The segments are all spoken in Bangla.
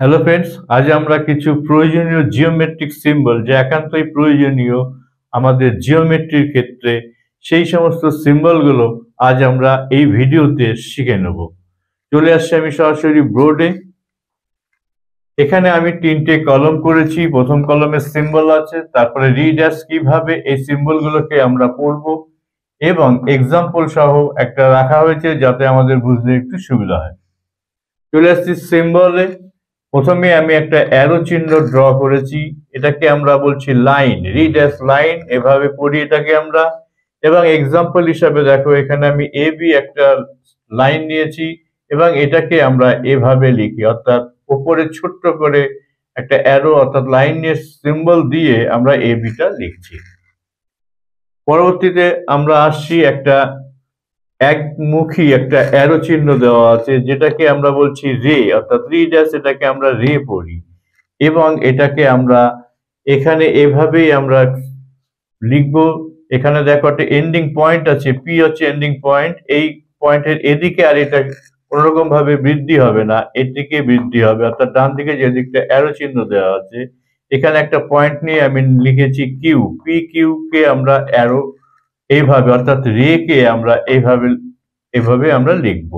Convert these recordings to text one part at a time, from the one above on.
হ্যালো ফ্রেন্ডস, আজ আমরা কিছু প্রয়োজনীয় জিওমেট্রিক সিম্বল যা একান্তই প্রয়োজনীয় আমাদের জিওমেট্রির ক্ষেত্রে সেই সমস্ত সিম্বলগুলো আজ আমরা এই ভিডিওতে শিখে নেব। চলে আসছি আমি সরাসরি বোর্ডে। এখানে আমি তিনটে কলম করেছি। প্রথম কলমের সিম্বল আছে, তারপরে রিডার্স কিভাবে এই সিম্বলগুলোকে আমরা পড়ব এবং এক্সাম্পল সহ একটা রাখা হয়েছে যাতে আমাদের বুঝতে একটু সুবিধা হয়। চলে আসছি সিম্বলে। প্রথমে আমি একটা অ্যারো চিহ্ন ড্র করেছি, এটাকে আমরা বলছি লাইন, রিড অ্যাজ লাইন, এভাবে পড়ি এটাকে আমরা। এবং এক্সাম্পল হিসাবে দেখো এখানে আমি এ বি একটা লাইন নিয়েছি এবং এটাকে আমরা এভাবে লিখি, অর্থাৎ উপরে ছোট্ট করে একটা অ্যারো অর্থাৎ লাইনের সিম্বল দিয়ে আমরা এ বিটা লিখছি। পরবর্তীতে আমরা আসছি একটা একমুখী একটা অ্যারো চিহ্ন দেওয়া আছে যেটাকে আমরা বলছি রে, অর্থাৎ রিডার্স, এটাকে আমরা রে পড়ি এবং এটাকে আমরা এখানে এভাবেই আমরা লিখব। এখানে দেখো একটা এন্ডিং পয়েন্ট আছে, পি হচ্ছে এন্ডিং পয়েন্ট। এই পয়েন্টের এদিকে আর এটা কোনোরকম ভাবে বৃদ্ধি হবে না, এদিকে বৃদ্ধি হবে, অর্থাৎ ডান দিকে যে দিকটা অ্যারো চিহ্ন দেওয়া আছে এখানে একটা পয়েন্ট নিয়ে আমি লিখেছি কিউ, পি কিউ কে আমরা অ্যারো এইভাবে, অর্থাৎ রে কে আমরা এইভাবে এভাবে আমরা লিখব।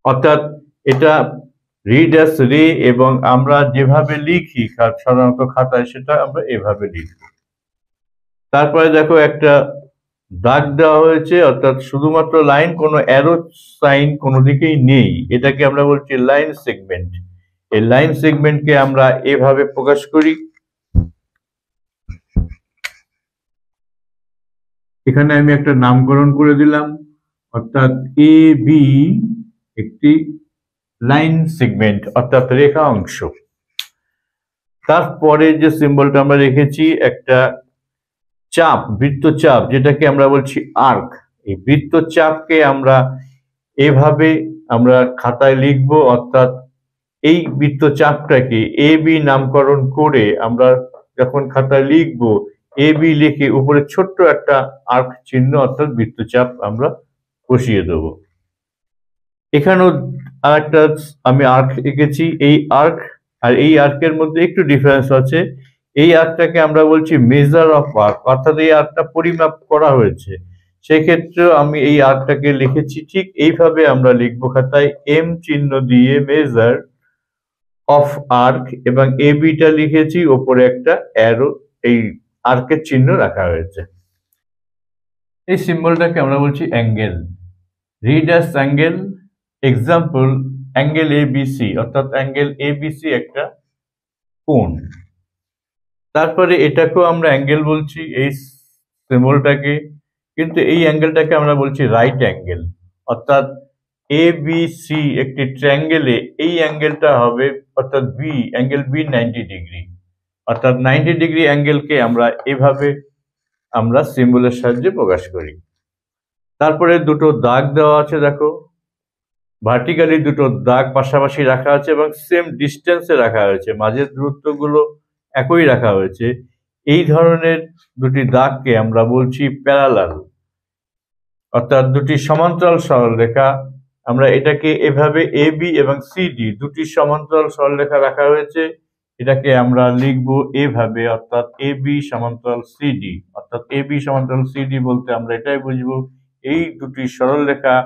অর্থাৎ এটা রিডার্স রে এবং আমরা যেভাবে লিখি সাধারণত খাতায় সেটা আমরা এভাবে লিখব। তারপরে দেখো একটা দাগ দেওয়া হয়েছে, অর্থাৎ শুধুমাত্র লাইন, কোনো অ্যারো সাইন কোনো দিকেই নেই, এটাকে আমরা বলছি লাইন সেগমেন্ট। এই লাইন সেগমেন্টকে আমরা এভাবে প্রকাশ করি। এখানে আমি একটা নামকরণ করে দিলাম, অর্থাৎ এ বি একটি লাইন সেগমেন্ট অর্থাৎ রেখা অংশ। তারপরে যে সিম্বলটা আমরা রেখেছি একটা চাপ, বৃত্তচাপ, যেটাকে আমরা বলছি আর্ক। এই বৃত্তচাপকে আমরা এভাবে আমরা খাতায় লিখব, অর্থাৎ এই বৃত্তচাপটাকে এ বি নামকরণ করে আমরা যখন খাতায় লিখব এ বি লিখে উপরে ছোট্ট একটা আর্ক চিহ্ন অর্থাৎ বৃত্তচাপ আমরা বসিয়ে দেব। এখানেও আরেকটা আমি আর্ক এঁকেছি। এই আর্ক আর এই আর্কের মধ্যে একটু ডিফারেন্স আছে। এই আর্কটাকে আমরা বলছি মেজার অফ আর্ক, অর্থাৎ এই আর্কটা পরিমাপ করা হয়েছে। সেক্ষেত্রে আমি এই আর্কটাকে লিখেছি ঠিক এইভাবে আমরা লিখবো খাতায়, এম চিহ্ন দিয়ে মেজার অফ আর্ক এবং এ বিটা লিখেছি, ওপরে একটা অ্যারো এই আর্কের চিহ্ন রাখা হয়েছে। এই সিম্বলটাকে আমরা বলছি angle, readers angle. Example angle ABC, অর্থাৎ অ্যাঙ্গেল এবিসি একটা কোণ। তারপরে এটাকেও আমরা অ্যাঙ্গেল বলছি এই সিম্বলটাকে, কিন্তু এই অ্যাঙ্গেলটাকে আমরা বলছি রাইট অ্যাঙ্গেল, অর্থাৎ এ বি সি একটি ট্রায়াঙ্গেলে এই অ্যাঙ্গেলটা হবে অর্থাৎ বি অ্যাঙ্গেল বি 90 ডিগ্রি, অর্থাৎ 90 ডিগ্রি অ্যাঙ্গেলকে আমরা এভাবে আমরা সিম্বলের সাহায্যে প্রকাশ করি। তারপরে দুটো দাগ দেওয়া আছে, দেখো ভার্টিক্যালি দুটো দাগ পাশাপাশি রাখা আছে এবং সেম ডিস্টেন্সে রাখা হয়েছে, মাঝের দূরত্বগুলো একই রাখা হয়েছে। এই ধরনের দুটি দাগকে আমরা বলছি প্যারালাল, অর্থাৎ দুটি সমান্তরাল সরলরেখা। আমরা এটাকে এভাবে এ বি এবং সিডি দুটি সমান্তরাল সরলরেখা রাখা হয়েছে, এটাকে আমরা লিখব এভাবে, অর্থাৎ এ বি সমান্তরাল সিডি। অর্থাৎ এ বি সমান্তরাল সিডি বলতে আমরা এটাই বুঝবো এই দুটি সরলরেখা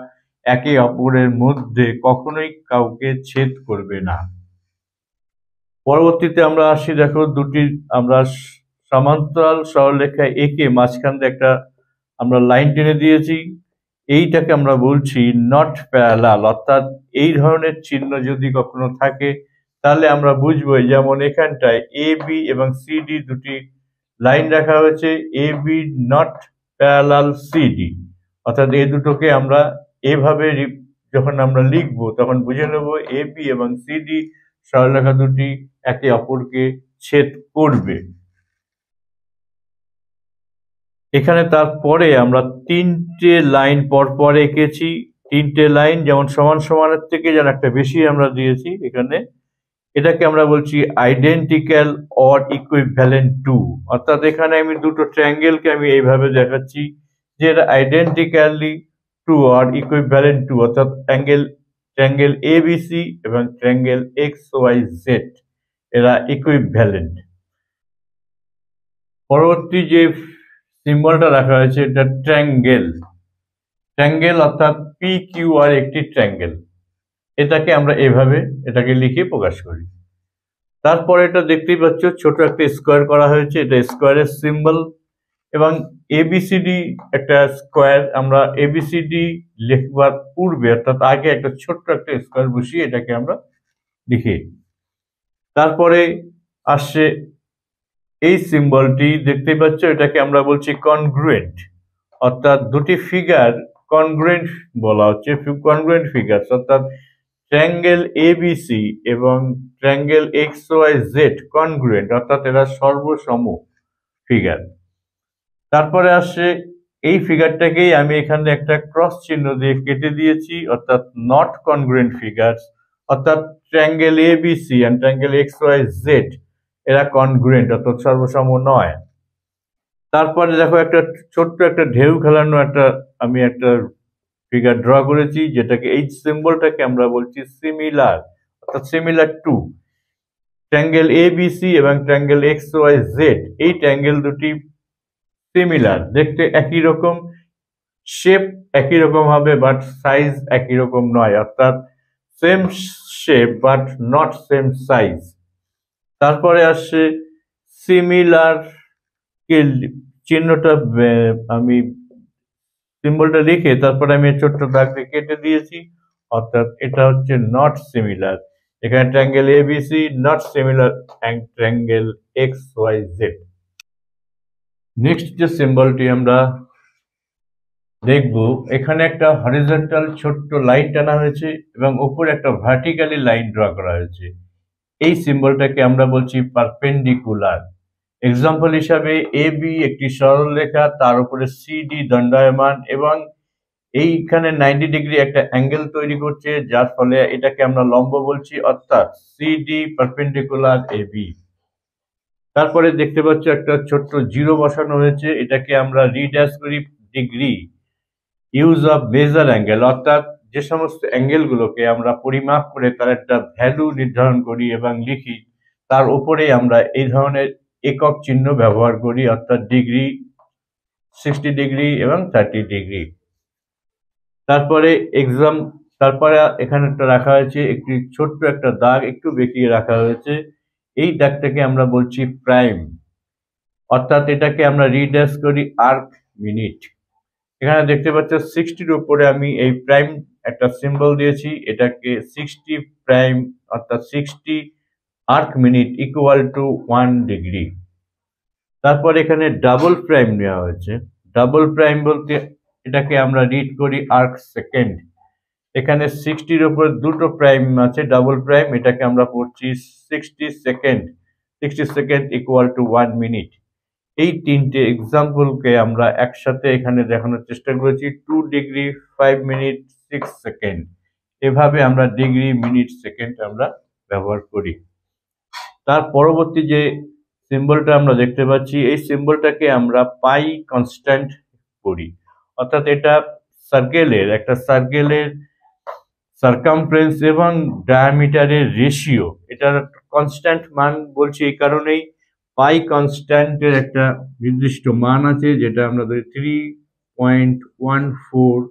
একে অপরের মধ্যে কখনোই কাউকে ছেদ করবে না। পরবর্তীতে আমরা আসি, দেখো দুটি আমরা সমান্তরাল সরলরেখা এঁকে মাঝখান দিয়ে একটা আমরা লাইন টেনে দিয়েছি, এইটাকে আমরা বলছি নট প্যারালাল। অর্থাৎ এই ধরনের চিহ্ন যদি কখনো থাকে তাহলে আমরা বুঝবো, যেমন এখানটায় এ বি এবং সিডি দুটি লাইন রাখা হয়েছে, A B not parallel CD, অর্থাৎ এই দুটোকে আমরা এভাবে যখন আমরা লিখবো তখন বুঝে নেব এ বি এবং সিডি সরলরেখা দুটি একে অপরকে ছেদ করবে। এখানে তারপরে আমরা তিনটে লাইন পর পর এঁকেছি, তিনটে লাইন যেমন সমান সমানের থেকে যেন একটা বেশি আমরা দিয়েছি এখানে, এটাকে আমরা বলছি আইডেন্টিক্যাল অর ইকুইভ্যালেন্ট টু। অর্থাৎ এখানে আমি দুটো ট্রায়াঙ্গেলকে আমি এইভাবে দেখাচ্ছি যে এটা identically to or equivalent to, অর্থাৎ অ্যাঙ্গেল ট্রায়াঙ্গেল এবিসি এবং ট্রায়াঙ্গেল এক্স ওয়াই জেড এরা ইকুইভ্যালেন্ট। পরবর্তী যে সিম্বলটা রাখা হয়েছে এটা ট্রায়াঙ্গেল। ট্রায়াঙ্গেল অর্থাৎ পি কিউ আর একটি ট্রায়াঙ্গেল, এটাকে আমরা এভাবে এটাকে লিখে প্রকাশ করি। তারপরে এটা দেখতেই পাচ্ছ ছোট একটা স্কোয়ার করা হয়েছে, এটা স্কোয়ারের সিম্বল। এবং এবিসিডি একটা স্কোয়ার, আমরা এবিসিডি লিখবার পূর্বে অর্থাৎ আগে একটা ছোট্ট একটা স্কোয়ার বসিয়ে এটাকে আমরা লিখি। তারপরে আসছে এই সিম্বলটি দেখতেই পাচ্ছ, এটাকে আমরা বলছি কনগ্রুয়েন্ট, অর্থাৎ দুটি ফিগার কনগ্রুয়েন্ট বলা হচ্ছে, কনগ্রুয়েন্ট ফিগার অর্থাৎ ট্রায়াঙ্গেল এবিসি এবং triangle X Y Z congruent, অর্থাৎ এরা সর্বসম ফিগার। তারপরে আসছে এই ফিগারটাকেই আমি এখানে একটা ক্রস চিহ্ন দিয়ে কেটে দিয়েছি, অর্থাৎ নট কনগ্রুয়েন্ট ফিগারস, অর্থাৎ triangle ABC and triangle X Y Z এরা কনগ্রুয়েন্ট অর্থাৎ সর্বসম নয়। তারপরে দেখো একটা ছোট্ট একটা ঢেউ খেলানো আমি একটা ফিগার ড্র করেছি, যেটাকে এই সিম্বলটাকে আমরা বলছি সিমিলার, অর্থাৎ সিমিলার টু ট্রায়াঙ্গেল এবিসি এবং ট্রায়াঙ্গেল এক্স ওয়াই জেড। এই ট্রায়াঙ্গেল দুটি সিমিলার, দেখতে একই রকম, শেপ একই রকম হবে বাট সাইজ একই রকম নয়, অর্থাৎ same shape but not same size. তারপরে আসছে সিমিলার চিহ্নটা আমি সিম্বলটা লিখে তারপরে আমি ছোট্ট দাগ দিয়ে কেটে দিয়েছি, অর্থাৎ এটা হচ্ছে নট সিমিলার। এখানে triangle ABC not similar and triangle X Y Z. Next যে সিম্বলটি আমরা দেখব, এখানে একটা হরিজন্টাল ছোট্ট লাইন টানা হয়েছে এবং উপরে একটা ভার্টিক্যালি লাইন ড্র করা হয়েছে। এই সিম্বলটাকে আমরা বলছি পারপেন্ডিকুলার। এক্সাম্পল হিসাবে এ বি একটি সরল রেখা, তার উপরে সিডি দণ্ডায়মান এবং এইখানে 90 ডিগ্রি একটা অ্যাঙ্গেল তৈরি করছে, যার ফলে এটাকে আমরা লম্ব বলছি, অর্থাৎ সিডি পারপেন্ডিকুলার এ বি। তারপরে দেখতে পাচ্ছ একটা ছোট্ট জিরো বসানো হয়েছে, এটাকে আমরা রিড্যাশ করি degree, use of measure angle, অর্থাৎ যে সমস্ত অ্যাঙ্গেলগুলোকে আমরা পরিমাপ করে তার একটা ভ্যালু নির্ধারণ করি এবং লিখি, তার উপরে আমরা এই ধরনের একক চিহ্ন ব্যবহার করি, অর্থাৎ ডিগ্রি, 60 ডিগ্রি এবং 30 ডিগ্রি। তারপরে তারপরে এখানে একটা রাখা হয়েছে একটি ছোট্ট একটা দাগ একটু বেঁকিয়ে রাখা হয়েছে, এই দাগটাকে আমরা বলছি প্রাইম, অর্থাৎ এটাকে আমরা রিড্যাশ করি আর্ক মিনিট। এখানে দেখতে পাচ্ছ 60-র উপরে আমি এই প্রাইম একটা সিম্বল দিয়েছি, এটাকে 60 প্রাইম অর্থাৎ 60 arc minute equal to 1 degree. তারপর এখানে ডাবল প্রাইম নেওয়া হয়েছে, ডাবল প্রাইম বলতে এটাকে আমরা রিড করি আর্ক সেকেন্ড। এখানে 60-র উপর দুটো প্রাইম আছে ডাবল প্রাইম, এটাকে আমরা পড়ছি 60 second, 60 second equal to 1 minute. এই তিনটে এক্সাম্পলকে আমরা একসাথে এখানে দেখানোর চেষ্টা করেছি 2 ডিগ্রি 5 মিনিট 6 সেকেন্ড। এভাবে আমরা ডিগ্রি মিনিট সেকেন্ড আমরা ব্যবহার করি। তার পরবর্তী যে সিম্বলটা আমরা দেখতে পাচ্ছি, এই সিম্বলটাকে আমরা পাই কনস্ট্যান্ট করি, অর্থাৎ এটা একটা সার্কেলের সার্কামফারেন্স এবং ডায়ামিটারের রেশিও, এটার কনস্ট্যান্ট মান বলছি এই কারণেই, পাই কনস্ট্যান্টের একটা নির্দিষ্ট মান আছে যেটা আমরা 3.14,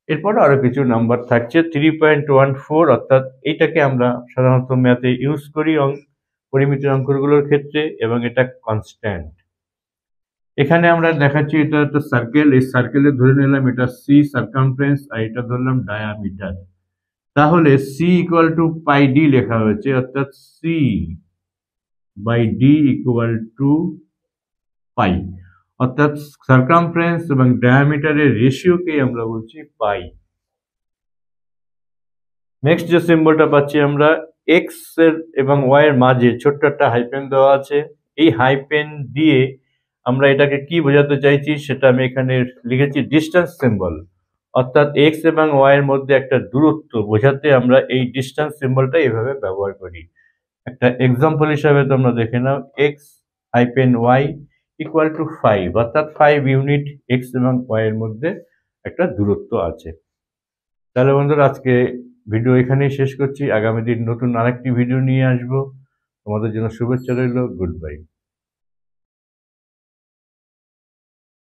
এরপর আরো কিছু নাম্বার থাকছে 3.14, অর্থাৎ এইটাকে আমরা সাধারণত ম্যাথে ইউজ করি পরিমিত অঙ্কগুলোর ক্ষেত্রে এবং এটা কনস্ট্যান্ট। এখানে আমরা দেখাচ্ছি এটা একটা সার্কেল, এই সার্কেলে ধরে নিলাম এটা সি সার্কামফারেন্স আর এটা ধরলাম ডায়ামিটার, তাহলে C equal to pi D লেখা হয়েছে, অর্থাৎ C by D equal to pi, অর্থাৎ সার্কামফারেন্স এবং ডায়ামিটারের রেশিওকে আমরা বলছি পাই। নেক্সট যে সিম্বলটা পাচ্ছি আমরা, এক্স এর এবং ওয়াই এর মাঝে ছোট্ট একটা হাইপেন দেওয়া আছে, এই হাইপেন দিয়ে আমরা এটাকে কি বোঝাতে চাইছি সেটা আমি এখানে লিখেছি ডিস্টেন্স সিম্বল, অর্থাৎ এক্স এবং ওয়াই এর মধ্যে একটা দূরত্ব বোঝাতে আমরা এই ডিস্টেন্স সিম্বলটা এইভাবে ব্যবহার করি। একটা এক্সাম্পল হিসাবে তোমরা দেখে নাও, X hyphen Y equal to 5, অর্থাৎ 5 ইউনিট এক্স এবং ওয়াই এর মধ্যে একটা দূরত্ব আছে। তাহলে বন্ধুরা আজকে ভিডিও এখানেই শেষ করছি। আগামী দিন নতুন আরেকটি ভিডিও নিয়ে আসবো। তোমাদের জন্য শুভেচ্ছা রইল। Good bye.